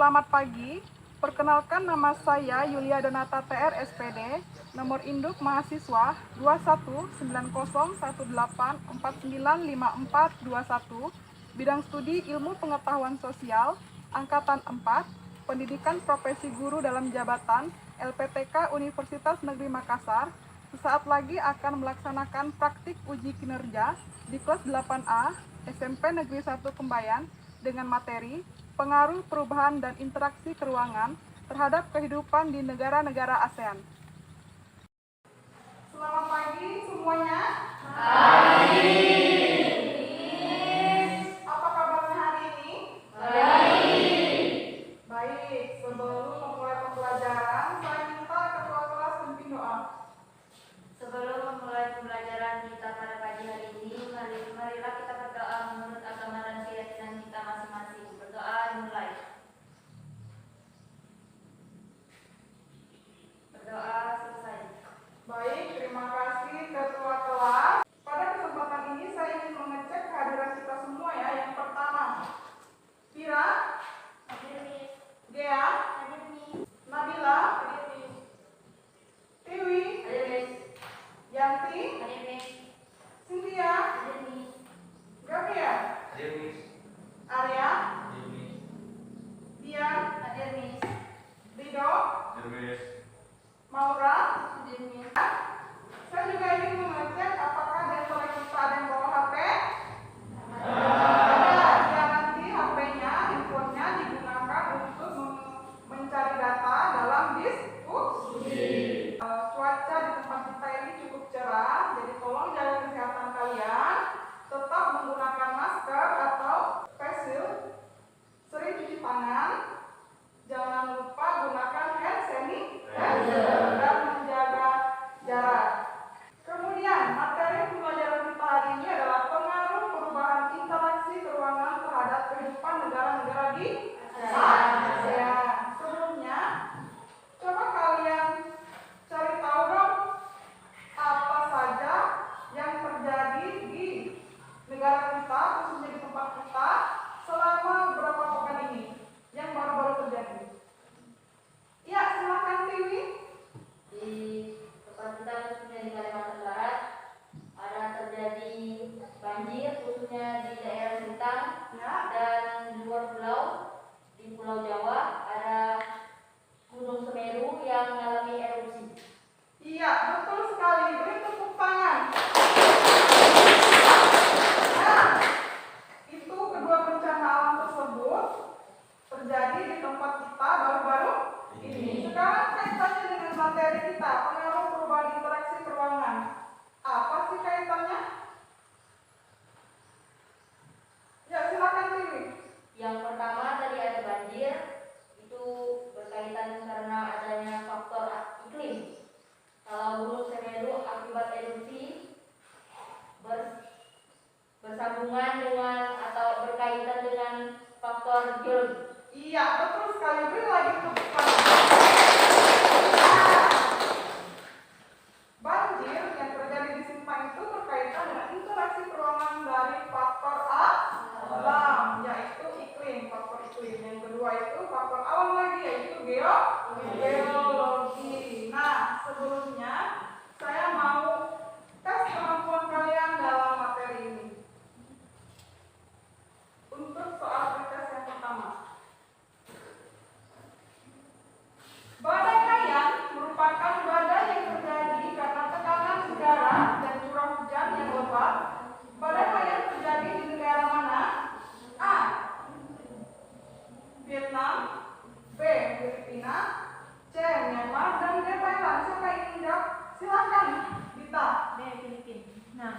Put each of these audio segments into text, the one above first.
Selamat pagi, perkenalkan nama saya Yulia Donata TR SPD, nomor induk mahasiswa 219018495421, bidang studi Ilmu Pengetahuan Sosial, Angkatan 4, Pendidikan Profesi Guru dalam Jabatan, LPTK Universitas Negeri Makassar. Sesaat lagi akan melaksanakan praktik uji kinerja di kelas 8A SMP Negeri 1 Kembayan dengan materi pengaruh perubahan dan interaksi keruangan terhadap kehidupan di negara-negara ASEAN. Selamat pagi semuanya. Pagi. Apa kabarnya hari ini? Baik. Baik, sebelum memulai pembelajaran, saya minta ketua kelas memimpin doa. Sebelum memulai pembelajaran kita pada pagi hari ini, marilah kita berdoa menurut agama dan keyakinan kita masing-masing. Berdoa dimulai. Berdoa selesai. Baik, terima kasih ketua kelas. Pada kesempatan ini saya ingin mengecek kehadiran kita semua ya. Yang pertama, Kira, Hadir, Miss. Gea, Hadir, Miss. Nabila, Hadir, Miss. Tiwi, Hadir, Miss. Yanti, Hadir, Miss. Cynthia, Hadir, Miss. Gabriel, Hadir, Miss. Arya, Hadir, Miss. Dian, Hadir, Miss. Rido, Hadir, Miss. Maura. Hadir, Miss. Saya juga ingin mengecek apakah di antara kita ada yang bawa HP. Ya, nanti HP-nya, handphonenya digunakan untuk mencari data dalam diskusi. Cuaca di tempat kita ini cukup cerah, jadi tolong jaga kesehatan kalian. Tetap menggunakan masker atau face shield. Sering cuci tangan. Jangan lupa gunakan hand sanitizer dan menjaga jarak. Kemudian, materi pembelajaran kita hari ini adalah pengaruh perubahan interaksi keruangan terhadap kehidupan negara-negara di ASEAN. Sebelumnya, coba kalian cari tahu dong apa saja yang terjadi di negara kita, khususnya di tempat kita, selama beberapa pekan ini yang baru-baru terjadi. Ya, silakan Tiwi. Di tempat kita khususnya di Kalimantan Barat ada terjadi banjir khususnya di daerah Sintang Ya, dan di luar pulau. Di Pulau Jawa ada Gunung Semeru yang mengalami erupsi. iya, betul sekali. Beri tepuk tangan. Nah, itu kedua bencana alam tersebut terjadi di tempat kita baru-baru ini. Sekarang kaitannya dengan materi kita, pengaruh perubahan interaksi keruangan. Apa sih kaitannya? Ya, silakan Tiwi. Yang pertama tadi ada banjir, itu berkaitan karena adanya faktor iklim. Kalau Gunung Semeru akibat erupsi bersambungan dengan atau berkaitan dengan faktor geologi. Iya, betul sekali. Beri lagi tepuk tangan. Banjir yang terjadi di Sintang itu berkaitan dengan interaksi keruangan dari faktor alam, yaitu iklim, faktor iklim. Yang kedua itu faktor alam lagi, yaitu geologi. Nah, sebelumnya saya mau tes kemampuan kalian dalam materi ini. Untuk soal tes yang pertama, badai Haiyan merupakan badai yang terjadi karena tekanan udara dan curah hujan yang lebat. Badai Haiyan terjadi di negara mana? A. Vietnam, B. Filipina, C. Myanmar, dan D. Thailand. Siapa yang ingin jawab? Silakan, Dita. B. Filipina.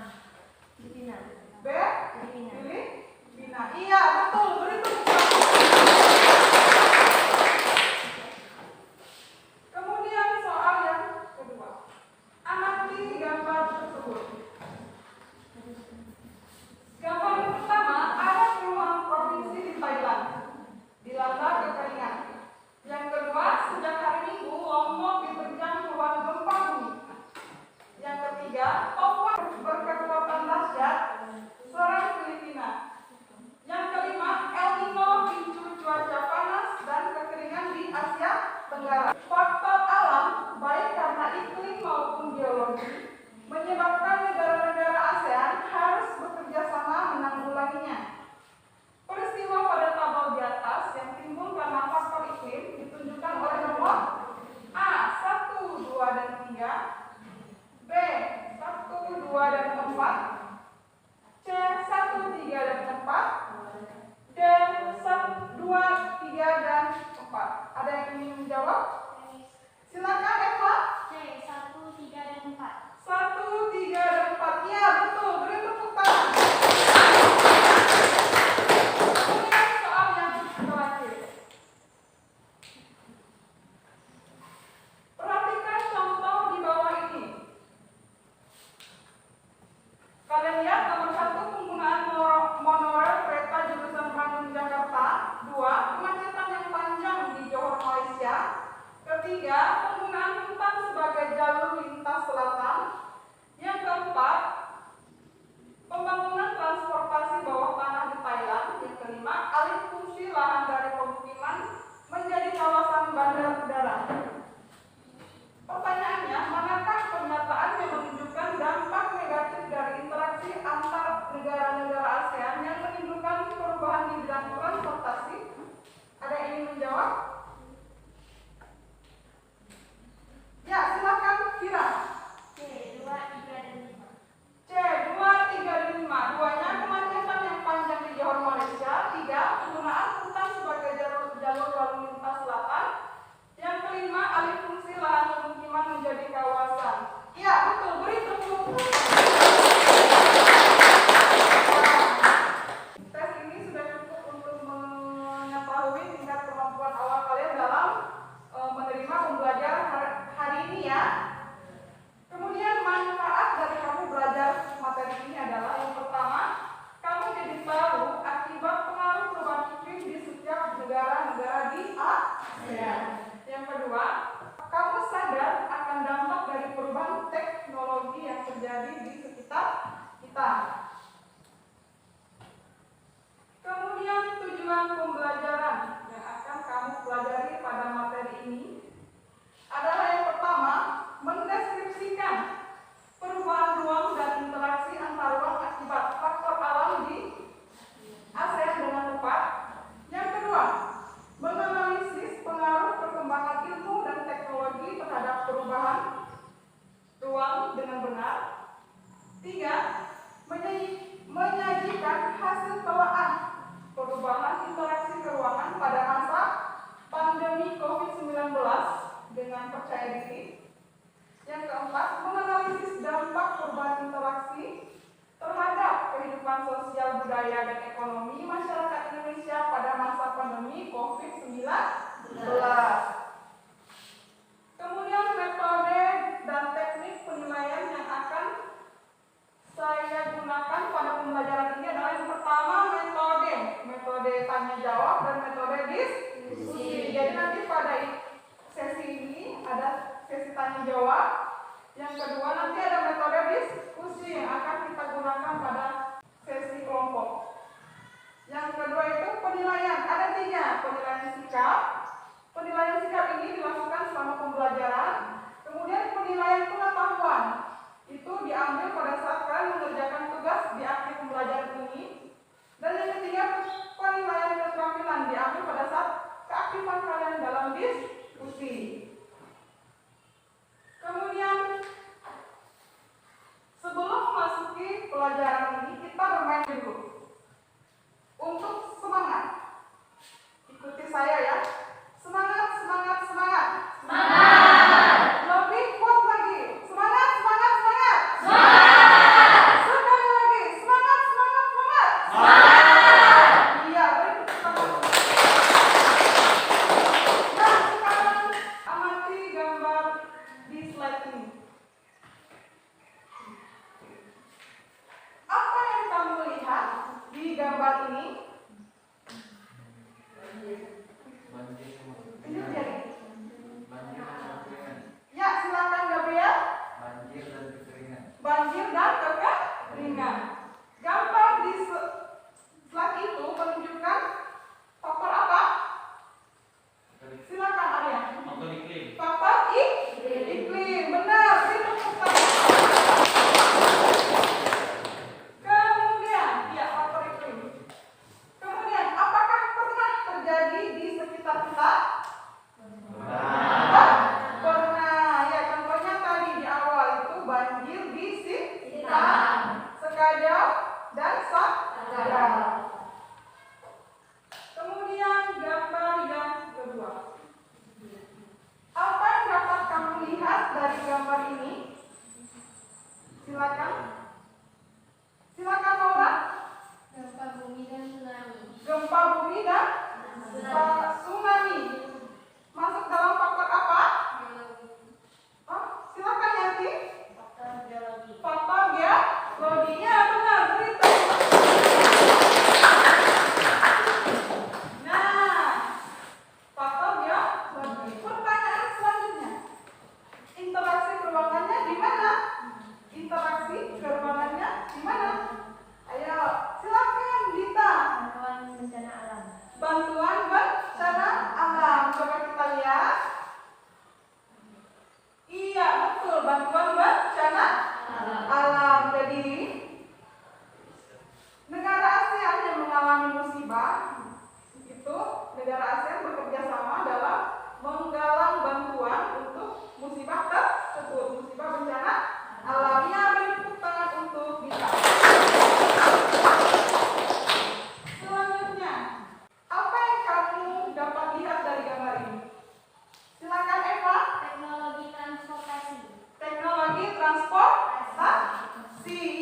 Filipina. B. Filipina. Filipina. Iya, betul. Beri tepuk tangan. Kemudian soal yang kedua, amati gambar tersebut. Gambar pertama ada puluhan provinsi di Thailand dilanda kekeringan. Yang kedua, sejak hari Minggu Lombok diterjang hewan gempa bumi. Yang ketiga, ombak berkekuatan dahsyat serang Filipina. Yang kelima, El Nino Tenggara. Faktor alam, baik karena iklim maupun geologi, menyebabkan negara-negara ASEAN harus bekerja sama menanggulanginya. Peristiwa pada tabel di atas yang timbul karena faktor iklim ditunjukkan oleh nomor A 1, 2, dan 3, B 1, 2, dan 4, C 1, 3, dan 4, D 1, 2, 3, dan 4. Ada yang ingin menjawab? Silakan Eva. C 1, 3, dan 4. 1, 3, dan 4. Iya, betul. Beri tepuk tangan. Kemudian soal yang terakhir. Perhatikan contoh di bawah ini. Kalian lihat nomor 1 penggunaan monorail kereta jurusan Bandung Jakarta. 2, kemacetan yang panjang di Johor Malaysia. Ketiga, penggunaan hutan sebagai jalur lintas selatan. Yang keempat, pembangunan transportasi bawah tanah di Thailand. Yang kelima, alih fungsi lahan dari pemukiman menjadi kawasan bandar udara. Pertanyaannya, manakah pernyataan yang menunjukkan dampak negatif dari interaksi antar negara-negara ASEAN yang menimbulkan perubahan di bidang transportasi? Ada yang ingin menjawab? Ya, silakan Kira. C 2, 3, dan 5. C 2, 3, dan 5. Duanya kemacetan yang panjang di Johor Malaysia. 3, penggunaan hutan sebagai jalur lalu lintas selatan. Yang kelima, alih fungsi lahan pemukiman menjadi kawasan. Ya, betul. Beri tepuk. Tes ini sudah cukup untuk mengetahui tingkat kemampuan awal kalian dalam menerima pembelajaran hari ini ya. Kemudian manfaat dari kamu belajar materi ini adalah yang pertama, kamu jadi tahu akibat pengaruh perubahan iklim di setiap negara-negara di ASEAN. Yang kedua, kamu sadar akan dampak dari perubahan teknologi yang terjadi di sekitar kita. Kemudian tujuan pembelajaran yang akan kamu pelajari pada materi ini adalah yang pertama, mendeskripsikan perubahan ruang dan interaksi antar ruang akibat faktor alam di ASEAN dengan tepat. Yang kedua, menganalisis pengaruh perkembangan ilmu dan teknologi terhadap perubahan ruang dengan benar. 3, menyajikan hasil telaah perubahan interaksi keruangan pada masa pandemi COVID-19 dengan percaya diri. Yang keempat, menganalisis dampak perubahan interaksi terhadap kehidupan sosial, budaya, dan ekonomi masyarakat Indonesia pada masa pandemi COVID-19. Kemudian metode dan teknik penilaian yang akan saya gunakan pada pembelajaran ini adalah yang pertama, metode tanya jawab dan metode diskusi. Jadi nanti pada sesi ini ada sesi tanya jawab. Yang kedua, nanti ada metode diskusi yang akan kita gunakan pada sesi kelompok. Yang kedua itu penilaian. Ada 3, penilaian sikap. Penilaian sikap ini dilakukan selama pembelajaran. Kemudian penilaian pengetahuan itu diambil pada saat kalian mengerjakan tugas di akhir pembelajaran ini. Dan yang ketiga, penilaian keterampilan diambil pada saat keaktifan kalian dalam diskusi. Kemudian sebelum memasuki pelajaran ini, kita bermain dulu. Untuk semangat, ikuti saya ya. Semangat, semangat, semangat. Semangat. Lebih kuat lagi. Semangat, semangat, semangat. Semangat. Sekali lagi. Semangat, semangat, semangat. Semangat. Iya, beri tepuk tangan. Nah, sekarang aman Coba kita lihat. Iya, betul. Bantuan bencana alam. Jadi, negara ASEAN yang mengalami musibah itu negara ASEAN bekerja sama dalam menggalang bantuan untuk musibah tersebut, musibah bencana alam. Ya, beri tepuk tangan untuk kita. Selanjutnya, apa yang kamu dapat lihat dari gambar ini? Silakan Eva. Teknologi transportasi. Teknologi transportasi.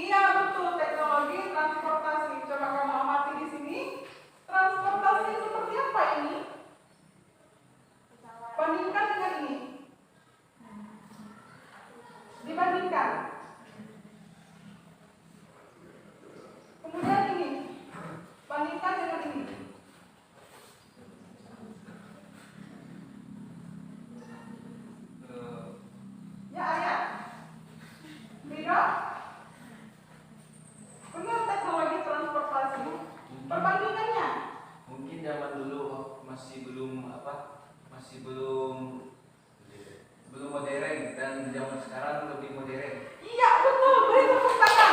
Iya betul, teknologi transportasi. Coba kamu amati di sini. Transportasi seperti apa ini? Bandingkan dengan ini. Dibandingkan. Kemudian ini. Bandingkan dengan ini. Ya ayah. Beda. Benar teknologi transportasi. Perbandingannya. Mungkin zaman dulu masih belum modern, dan zaman sekarang lebih modern. Iya betul, beri tepuk tangan.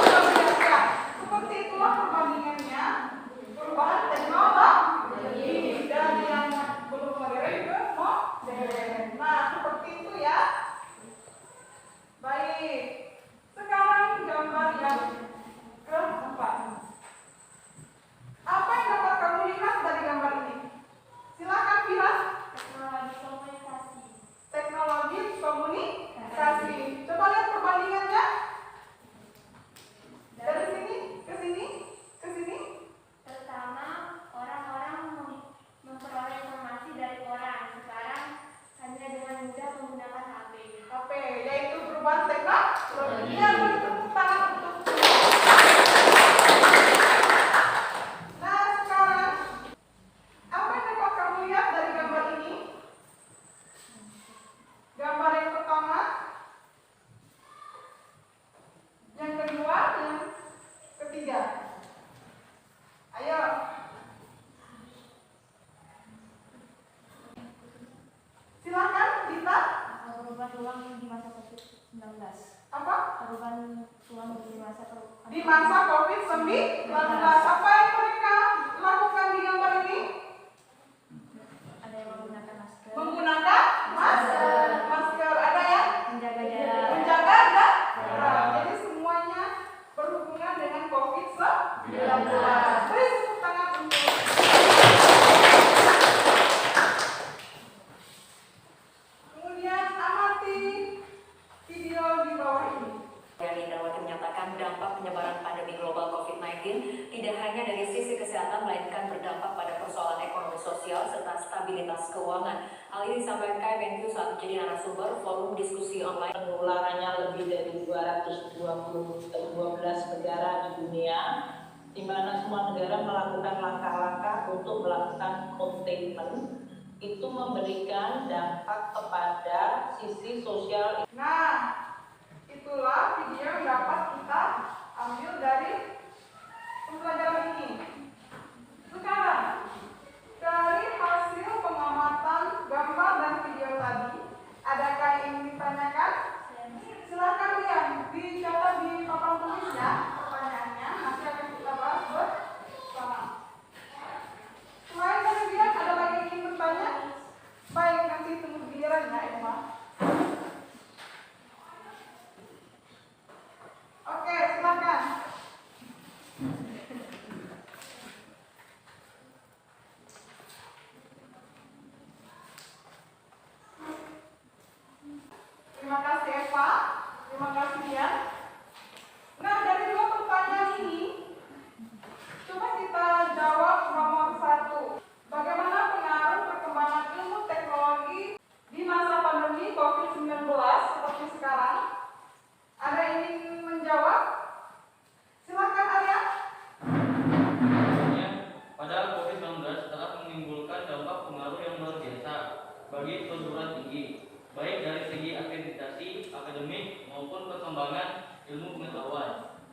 Luar biasa. Seperti itulah perbandingannya. Perubahan teknologi dari yang belum modern ke modern. Nah seperti itu ya. Baik. Sekarang gambar yang keempat. Apa yang dapat kamu lihat dari gambar ini? Silakan Firas. Teknologi komunikasi. Teknologi komunikasi. Coba lihat perbandingannya. Dari sini ke sini ke sini. Pertama, orang-orang memperoleh informasi dari koran. Sekarang hanya dengan mudah menggunakan HP. HP, yaitu perubahan teknologi. Ya, beri tepuk tangan untuk. Nah, sekarang apa yang dapat kamu lihat dari gambar ini? Gambar yang pertama, yang kedua, yang ketiga. Ayo. Silakan Dita. Perubahan ruang di masa COVID-19. Apa? Perubahan ruang di masa Di masa COVID-19, apa yang mereka lakukan di gambar ini? ada yang menggunakan masker, Menggunakan masker. Masker ada ya? menjaga jarak. Menjaga jarak. Jadi semuanya berhubungan dengan COVID-19. Beri tepuk tangan untuk. Kemudian amati video di bawah ini. Yang Indrawati menyatakan dampak penyebaran pandemi global COVID-19 tidak hanya dari sisi kesehatan, melainkan berdampak pada persoalan ekonomi sosial serta stabilitas keuangan. Hal ini disampaikan Kemenku saat menjadi narasumber forum diskusi online. Penularannya lebih dari 212 negara di dunia, di mana semua negara melakukan langkah-langkah untuk melakukan containment, itu memberikan dampak kepada sisi sosial. Nah, itulah video yang dapat kita ambil dari pembelajaran ini. Sekarang, dari hasil pengamatan gambar dan video tadi, adakah yang ingin ditanyakan? Silakan lihat, dicatat di papan tulisnya pertanyaannya, nanti akan kita bahas bersama. Selain dari dia, ada lagi yang ingin bertanya? Baik, nanti tunggu gilirannya, Emma. Oke, silakan. Terima kasih Eva, terima kasih Dian. Nah, dari dua pertanyaan ini, coba kita jawab nomor 1. Bagaimana pengaruh perkembangan ilmu teknologi di masa pandemi COVID-19 seperti sekarang? Ada yang ingin menjawab? Silakan Arya. Padahal COVID-19 telah menimbulkan dampak pengaruh yang luar biasa bagi perguruan tinggi, baik dari segi akreditasi, akademik, maupun perkembangan ilmu pengetahuan.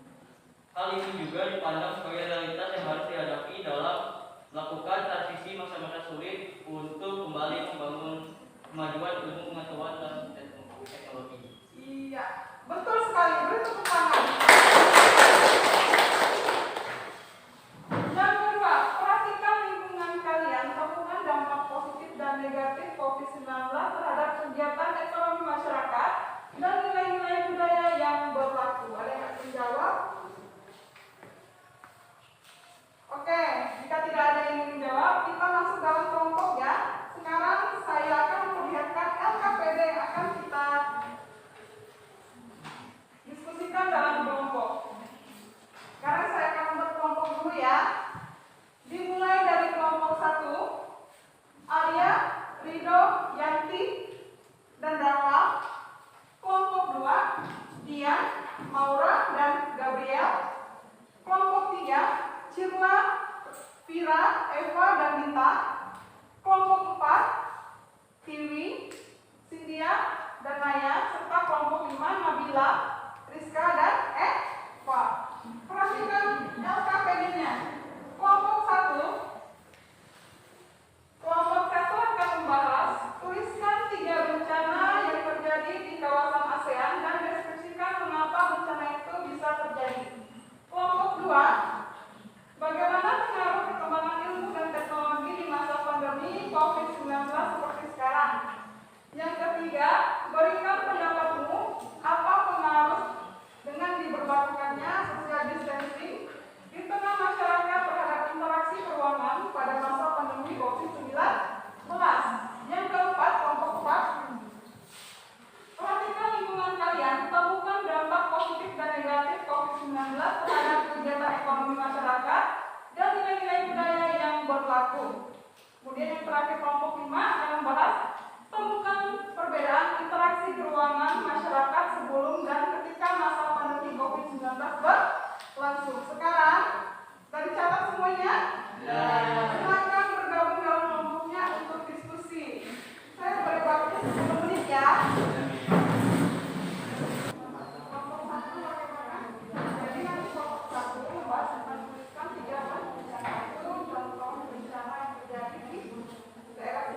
Hal ini juga dipandang sebagai realitas yang harus dihadapi dalam melakukan transisi masa-masa kemajuan ilmu pengetahuan dan teknologi. Iya, betul sekali. Beri tepuk tangan. Yang kedua, perhatikan lingkungan kalian, temukan dampak positif dan negatif COVID-19 terhadap kegiatan ekonomi masyarakat dan nilai-nilai budaya yang berlaku. Ada yang akan menjawab? Oke, jika tidak ada yang ingin menjawab, kita masuk dalam kelompok ya. Sekarang saya akan memperlihatkan LKPD yang akan kita diskusikan dalam kelompok. Sekarang saya akan membuat kelompok dulu ya. Dimulai dari kelompok 1, Arya, Rido, Yanti, dan Rawa. Kelompok 2, Dian, Maura, dan Gabriel. Kelompok 3, Cirla, Vira, Eva, dan Dinta. Kelompok 4, Tiwi, Cynthia, dan Naya, serta kelompok 5, Nabila, Rizka, dan Eva. Perhatikan LKPD-nya. Kelompok 1 akan membahas tuliskan 3 bencana yang terjadi di kawasan ASEAN dan deskripsikan mengapa bencana itu bisa terjadi. Kelompok 2, bagaimana pengaruh perkembangan ilmu dan teknologi di masa pandemi COVID-19 seperti sekarang. Yang ketiga, berikan pendapatmu apa pengaruh dengan diberlakukannya social distancing di tengah masyarakat terhadap interaksi ruangan pada masa pandemi COVID-19. Yang keempat, kelompok 4, perhatikan lingkungan kalian, temukan dampak positif dan negatif COVID-19 terhadap kegiatan ekonomi masyarakat dan nilai-nilai budaya yang berlaku. Kemudian yang terakhir, kelompok 5 akan membahas temukan perbedaan interaksi di ruangan masyarakat sebelum dan ketika masa pandemi COVID-19 berlangsung. Sekarang, sudah dicatat semuanya? Silakan bergabung dalam kelompoknya untuk diskusi. Saya beri waktu 10 menit ya. Kelompok 1 bagaimana? Jadi nanti kelompok 1 membahas tentang tuliskan 3 bencana itu contoh bencana yang terjadi di daerah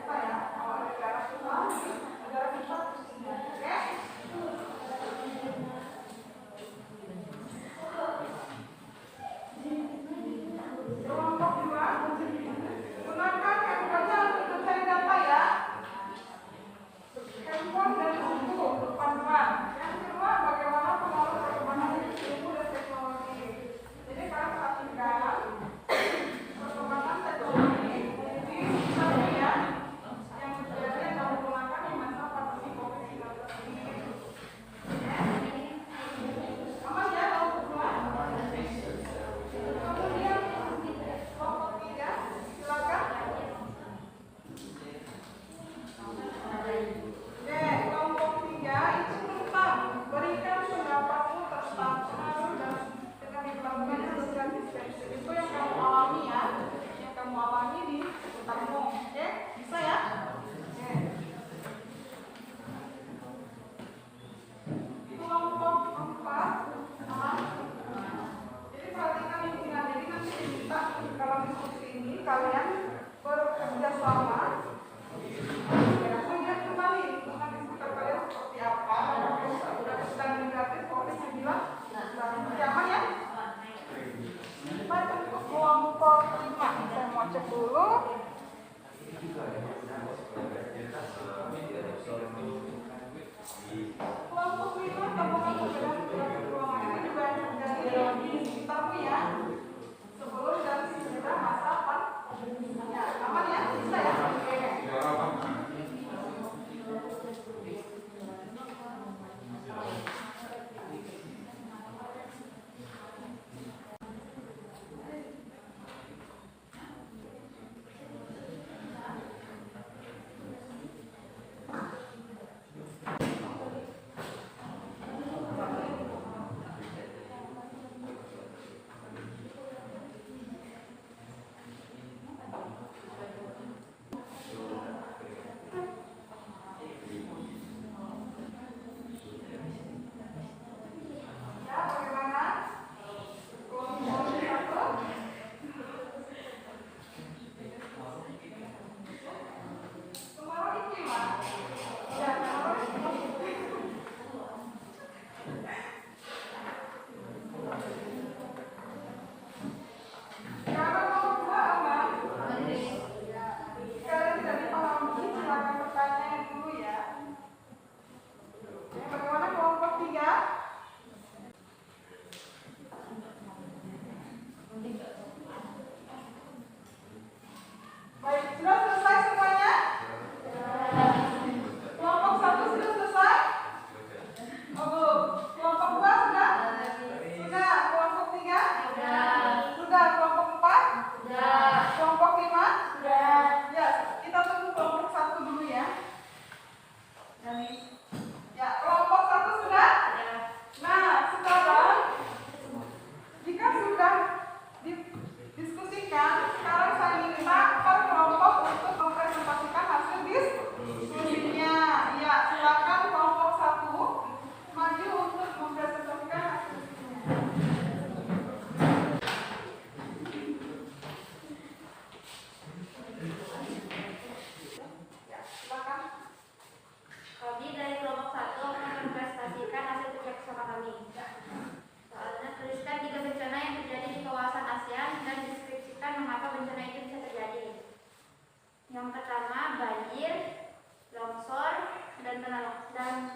banjir, longsor, dan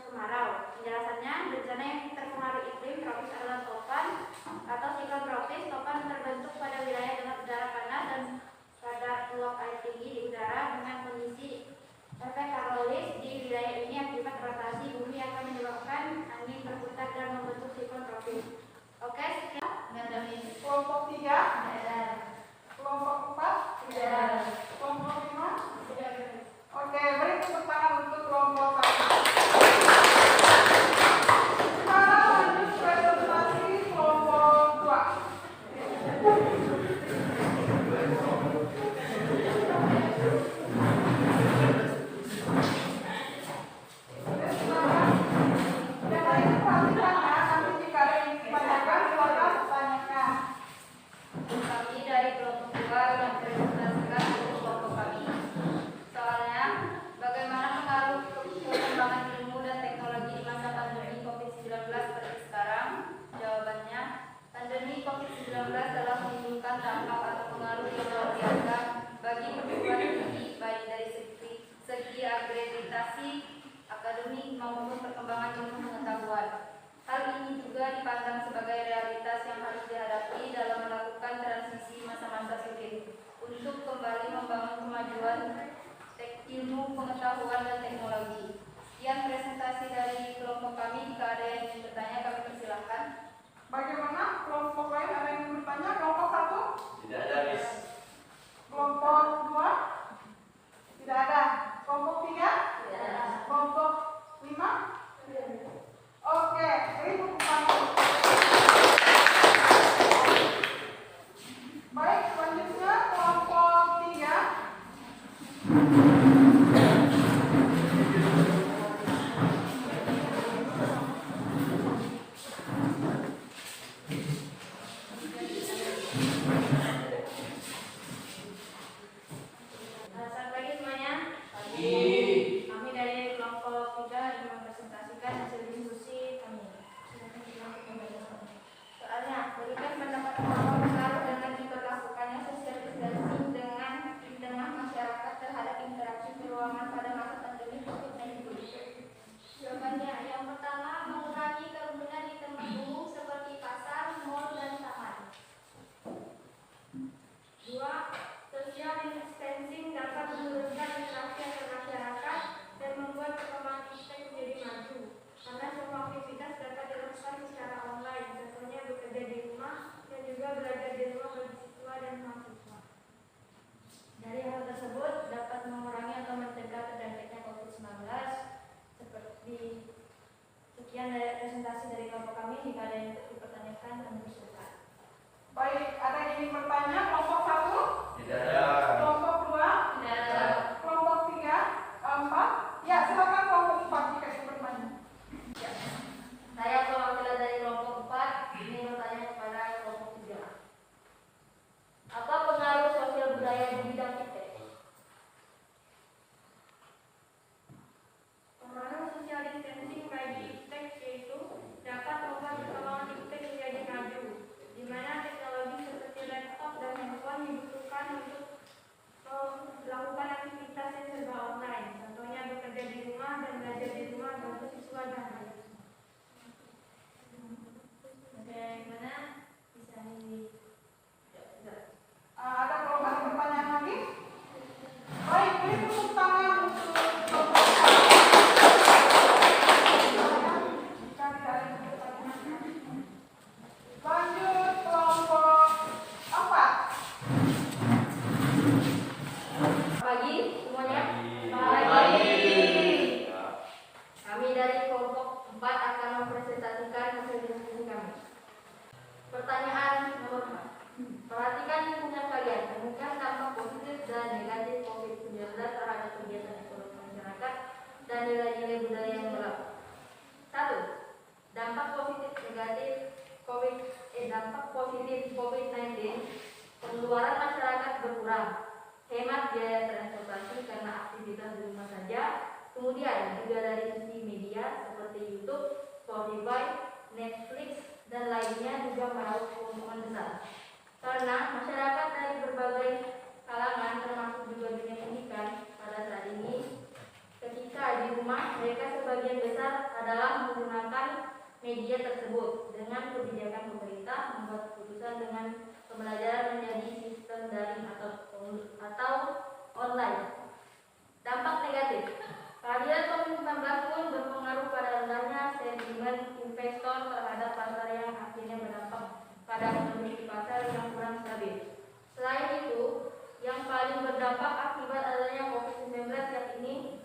kemarau. Penjelasannya, bencana yang terpengaruh iklim tropis adalah topan atau siklon tropis. Topan terbentuk pada wilayah dengan udara panas dan kadar uap air tinggi di udara dengan kondisi efek Coriolis di wilayah ini. Akibat rotasi bumi akan menyebabkan angin berputar dan membentuk siklon tropis. Oke, sekian. Kelompok 3, kelompok 4, kelompok 5. Oke, beri tepuk tangan untuk kelompok 1. Sekarang lanjut presentasi kelompok 2. Kami dari kelompok 2 mempresentasikan untuk kelompok kami. Soalnya, bagaimana pengaruh perkembangan ilmu dan teknologi di masa pandemi COVID-19 seperti sekarang? Jawabannya, pandemi COVID-19 telah menimbulkan dampak atau pengaruh yang luar biasa bagi perguruan tinggi, baik dari segi akreditasi, akademik maupun perkembangan ilmu pengetahuan. Hal ini juga dipandang sebagai realitas yang harus dihadapi dalam melakukan transisi masa-masa sulit untuk kembali membangun kemajuan ilmu pengetahuan dan teknologi. Sekian presentasi dari kelompok kami. Jika ada yang ingin bertanya, kami persilahkan. Bagaimana kelompok lain, ada yang ingin bertanya? Kelompok 1? Tidak ada, Miss. Kelompok 2? Tidak ada. Kelompok 3? Tidak ada. Kelompok 5? Oke, beri tepuk tangan. Baik, selanjutnya kelompok 3. Selamat pagi semuanya. Kami dari kelompok 3 ingin mempresentasikan hasil diskusi kami. Soalnya, berikan pendapat bahwa pengaruh dengan diberlakukannya social distancing di tengah masyarakat terhadap interaksi di ruangan pada masa pandemi COVID-19. Jawabannya, yang pertama, mengurangi kerumunan di tempat umum seperti pasar, mal, dan taman. 2. Social distancing dapat menurunkan interaksi antar masyarakat dan membuat perkembangan iptek menjadi maju, karena semua aktivitas dapat dilakukan secara online, contohnya bekerja di rumah dan juga belajar di rumah bagi siswa dan mahasiswa. Dari hal tersebut dapat mengurangi atau mencegah terjangkitnya COVID-19. Seperti sekian dari presentasi dari kelompok kami. Jika ada yang dipertanyakan, kami persilakan. Baik, ada yang ingin bertanya? Kelompok 1? Tidak ada. Kelompok 2? Tidak ada. Kelompok 3? 4? Ya, silakan kelompok 4 jika ingin bertanya. Saya perwakilan dari kelompok 4 ingin bertanya kepada kelompok 3. Apa pengaruh sosial budaya di bidang iptek? Pengaruh social distancing bagi iptek yaitu dapat membuat perkembangan iptek menjadi maju, di mana teknologi seperti laptop dan handphone dibutuhkan untuk melakukan aktivitas yang serba online, contohnya bekerja di rumah dan belajar di rumah untuk siswa dan mahasiswa. Bagaimana bisa Ada pertanyaan lagi? Baik, beri tepuk tangan untuk kelompok 4. Jika tidak ada yang bertanya. Lanjut kelompok 4. Pagi semuanya. Kami dari kelompok 4 akan mempresentasikan hasil diskusi kami. Pertanyaan nomor 4. Perhatikan lingkungan kalian, temukan dampak positif dan negatif COVID-19 terhadap kegiatan ekonomi masyarakat dan nilai-nilai budaya yang berlaku. 1. Dampak positif COVID-19, pengeluaran masyarakat berkurang, hemat biaya transportasi karena aktivitas di rumah saja. Kemudian juga dari sisi media seperti YouTube, Spotify, Netflix, dan lainnya juga meraup keuntungan besar. Karena masyarakat dari berbagai kalangan termasuk juga dunia pendidikan pada saat ini media tersebut dengan kebijakan pemerintah membuat keputusan dengan pembelajaran menjadi sistem daring atau online. Dampak negatif. Kehadiran COVID-19 pun berpengaruh pada rendahnya sentimen investor terhadap pasar yang akhirnya berdampak pada kondisi pasar yang kurang stabil. Selain itu, yang paling berdampak akibat adanya COVID-19 saat ini,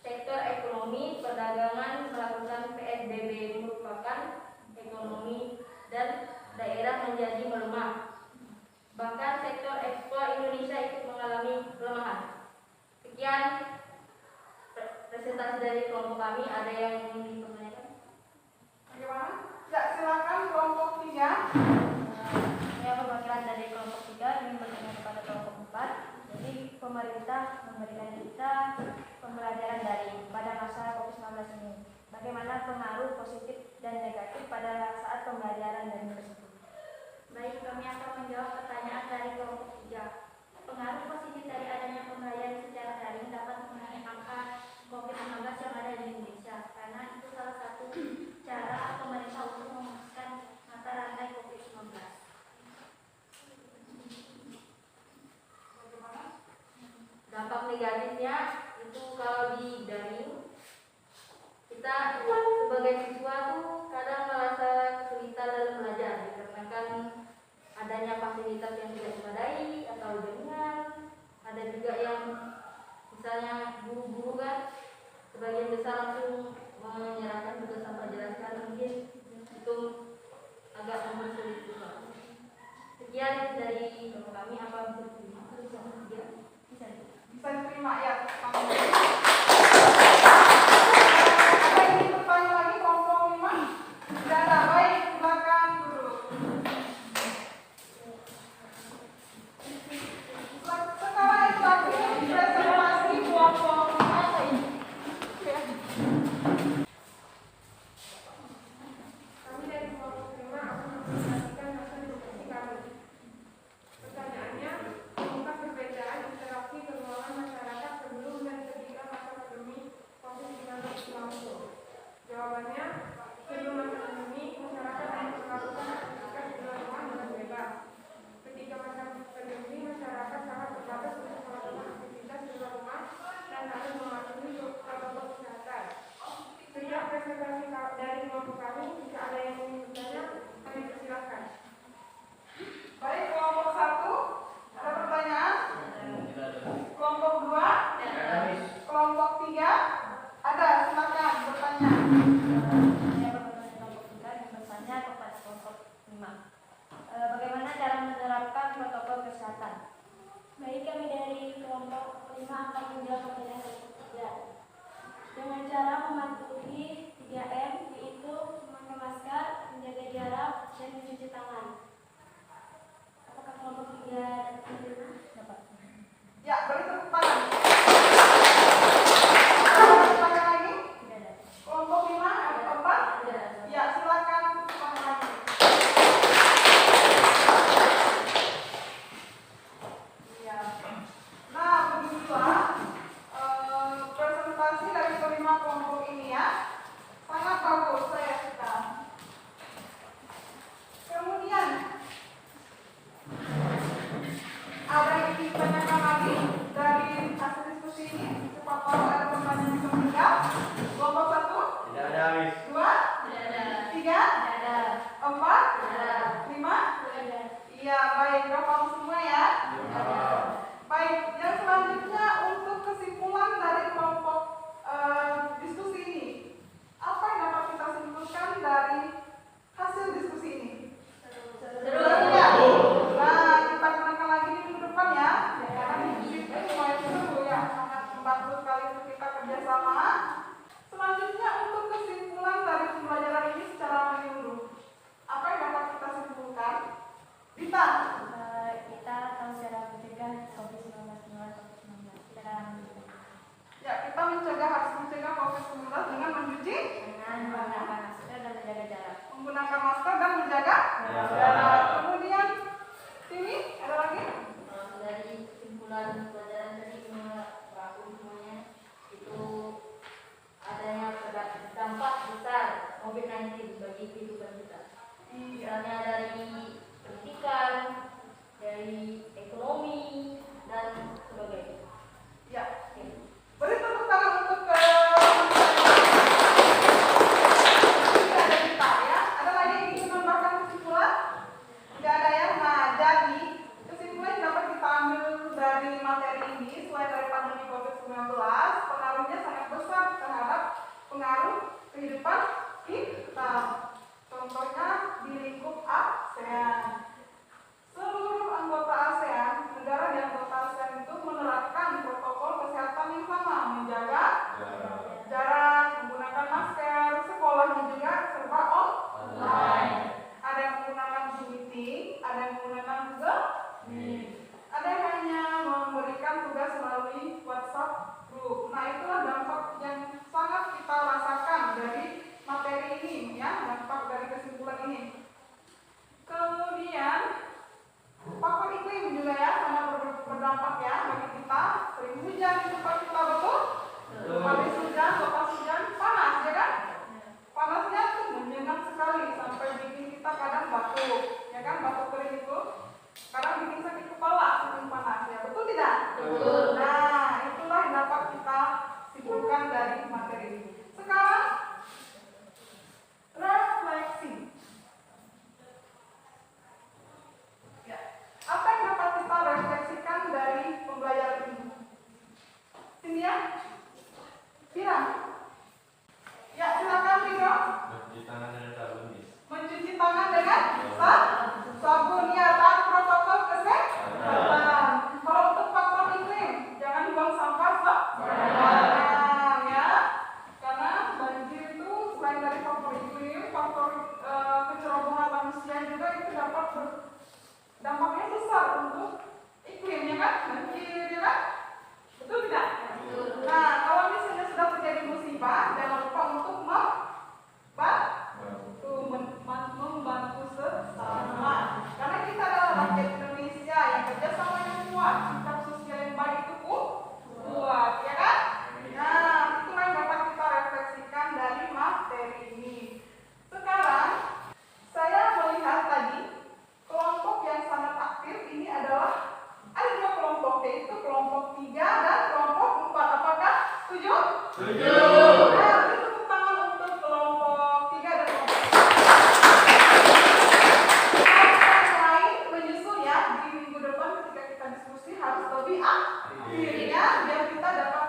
sektor ekonomi perdagangan melakukan PSBB merupakan ekonomi dan daerah menjadi melemah. Bahkan sektor ekspor Indonesia ikut mengalami pelemahan. Sekian presentasi dari kelompok kami. Ada yang ingin ditanyakan? Bagaimana? Ya, silakan kelompok 3. Saya perwakilan dari kelompok 3 ingin bertanya kepada kelompok 4. Jadi pemerintah memberikan kita pembelajaran daring pada masa COVID-19 ini. Bagaimana pengaruh positif dan negatif pada saat pembelajaran daring tersebut? Baik, kami akan menjawab pertanyaan dari kelompok 3. Pengaruh positif dari adanya pembelajaran secara daring dapat mengurangi angka COVID-19 yang ada di Indonesia, karena itu salah satu cara pemerintah untuk memutuskan mata rantai COVID-19. Dampak negatifnya itu kalau di daring, kita sebagai siswa tuh kadang merasa kesulitan dalam belajar dikarenakan adanya fasilitas yang tidak memadai atau jaringan. Ada juga yang misalnya guru-guru kan sebagian besar langsung menyerahkan tugas tanpa jelaskan, mungkin itu agak mempersulit juga. Sekian dari kami, apa bisa Diterima ya. Ada yang ingin bertanya lagi kelompok 5? Tidak ada. Baik, silakan dulu. Setelah itu lagi presentasi kelompok 5 ini. Kami dari kelompok 5 akan mempresentasikan hasil diskusi kami. Pertanyaannya, apakah perbedaan interaksi keuangan masyarakat sebelum dan ketika masa pandemi COVID-19 berlangsung? Jawabannya, sebelum masa pandemi, masyarakat hanya melakukan aktivitas di luar rumah dengan bebas. Ketika masa pandemi, masyarakat sangat terbatas untuk melakukan aktivitas di luar rumah dan harus mematuhi protokol kesehatan. Sejak presentasi dari kelompok kami, jika ada yang ingin bertanya, kami persilahkan. Baik, kelompok 1. Ada pertanyaan? Kelompok 2? Kelompok 3? Ada, silakan bertanya. Saya bertanya kelompok 3 yang bertanya kepada kelompok 5. Bagaimana cara menerapkan protokol kesehatan? Baik, kami dari kelompok 5 akan menjawab pertanyaan kelompok 3. Dengan cara mematuhi 3M, yaitu memakai masker, menjaga jarak, dan mencuci tangan. Apakah kelompok 3 menerima? Dapat. Ya, beri tepuk tangan. Ada pertanyaan lagi? Tidak ada. Kelompok 5, ada 4? Tidak ada. Ya, silakan tepuk tangan lagi. Ya. Nah, begitulah presentasi dari kelima kelompok ini ya. Sangat bagus, saya suka. Kemudian ada yang ingin ditanyakan lagi dari hasil diskusi ini? Cepat tahu ada pertanyaan yang ketiga. Kelompok 1, Tidak ada habis. 2, Tidak ada. 3, Tidak ada. 4, Tidak ada. 5. Iya, baik. Udah paham semua ya? Baik, yang selanjutnya untuk kesimpulan dari kelompok diskusi ini. Apa yang dapat kita simpulkan dari hasil diskusi ini? Seru ya? Nah, kita gunakan lagi di minggu depan ya. Karena diskusi itu lumayan seru ya, sangat membantu sekali untuk kita kerjasama. Selanjutnya untuk kesimpulan dari pembelajaran ini secara menyeluruh. Apa yang dapat kita simpulkan? Dita. Kita tahu cara mencegah COVID-19 menular COVID-19. Kita akan Ya, kita harus mencegah COVID-19 dengan mencuci, dengan menggunakan masker dan menjaga jarak. menggunakan masker dan menjaga jarak. Kemudian sini ada lagi? Dari kesimpulan pelajaran tadi mengaku semuanya itu adanya dampak besar COVID-19 bagi Pirang? Ya, silakan Vino. Mencuci tangan dengan sabun, Miss. Mencuci tangan dengan sabun. Ya, taat protokol kesehatan. Kalau untuk faktor iklim, jangan buang sampah sembarangan ya. Karena banjir itu selain dari faktor iklim, faktor kecerobohan manusia juga itu dampaknya besar untuk iklim ya kan? Banjir ya kan? Betul tidak? Nah, kalau misalnya sudah terjadi musibah, jangan lupa untuk membantu sesama. Karena kita adalah rakyat Indonesia yang kerjasama yang kuat, sikap sosial yang baik itu kuat, ya kan? Nah, itulah yang dapat kita refleksikan dari materi ini. Sekarang, saya melihat tadi kelompok yang sangat aktif ini adalah ada dua kelompok, yaitu kelompok 3 dan kelompok 4. Apakah setuju? Setuju. Nah, beri tepuk tangan untuk kelompok 3 dan kelompok 4. Yang lain menyusul ya, di minggu depan ketika kita diskusi harus lebih aktif ya, biar kita dapat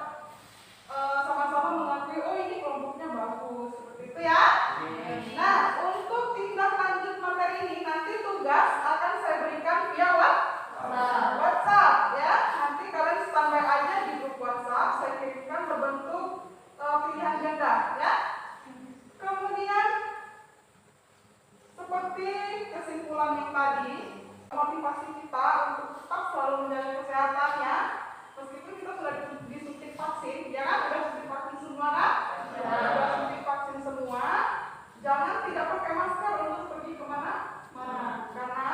sama-sama mengakui, oh ini kelompoknya bagus, seperti itu ya. Nah, untuk tindak lanjut materi ini nanti tugas akan saya berikan via WhatsApp ya. Nanti kalian standby aja di grup WhatsApp, saya kirimkan berbentuk pilihan ganda ya. Kemudian seperti kesimpulan yang tadi, motivasi kita untuk tetap selalu menjaga kesehatannya meskipun kita sudah disuntik vaksin ya kan, sudah suntik vaksin semua kan? Sudah suntik vaksin semua, jangan tidak pakai masker untuk pergi kemana-mana karena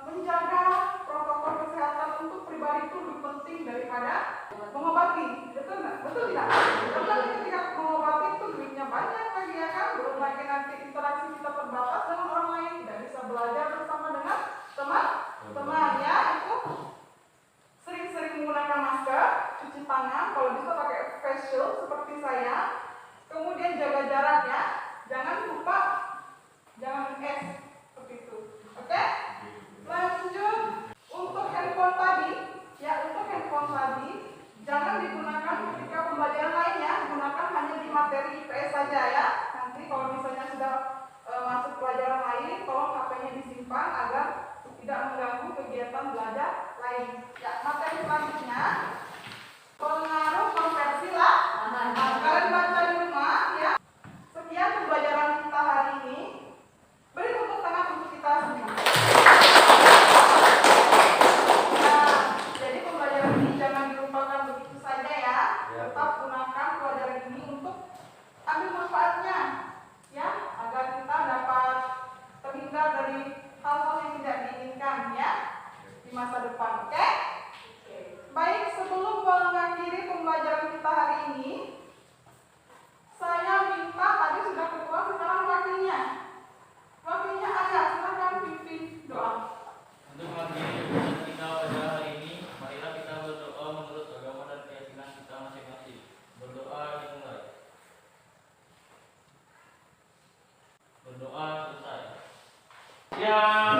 menjaga protokol kesehatan untuk pribadi itu lebih penting daripada mengobati. Betul nggak? Betul tidak? Karena ketika mengobati itu duitnya banyak lagi ya kan, belum lagi nanti interaksi kita terbatas dengan orang lain, tidak bisa belajar bersama dengan teman-teman ya. Itu sering-sering menggunakan masker, cuci tangan, kalau bisa pakai face shield seperti saya, kemudian jaga jarak ya, jangan lupa jangan seperti itu. Oke? Lanjut untuk handphone tadi ya, untuk handphone tadi jangan digunakan ketika pembelajaran lainnya, gunakan hanya di materi IPS saja ya. Nanti kalau misalnya sudah masuk pelajaran lain, tolong HP-nya disimpan agar tidak mengganggu kegiatan belajar lain. Ya, materi selanjutnya pengaruh konversi lah. Kalian baca di rumah ya. Sekian pembelajaran kita hari ini. Beri tepuk tangan untuk kita semua. Nah, jadi pembelajaran ini jangan dilupakan begitu saja ya. Tetap gunakan pelajaran ini untuk ambil manfaatnya ya, agar kita dapat terhindar dari hal-hal yang tidak diinginkan ya di masa depan. Oke? Baik, sebelum mengakhiri pembelajaran kita hari ini, saya minta, tadi sudah ketua, sekarang wakilnya. Wakilnya ada, silakan pimpin doa. Untuk mengakhiri pembelajaran kita pada hari ini, marilah kita berdoa menurut agama dan keyakinan kita masing-masing. Berdoa dimulai. Berdoa selesai. Ya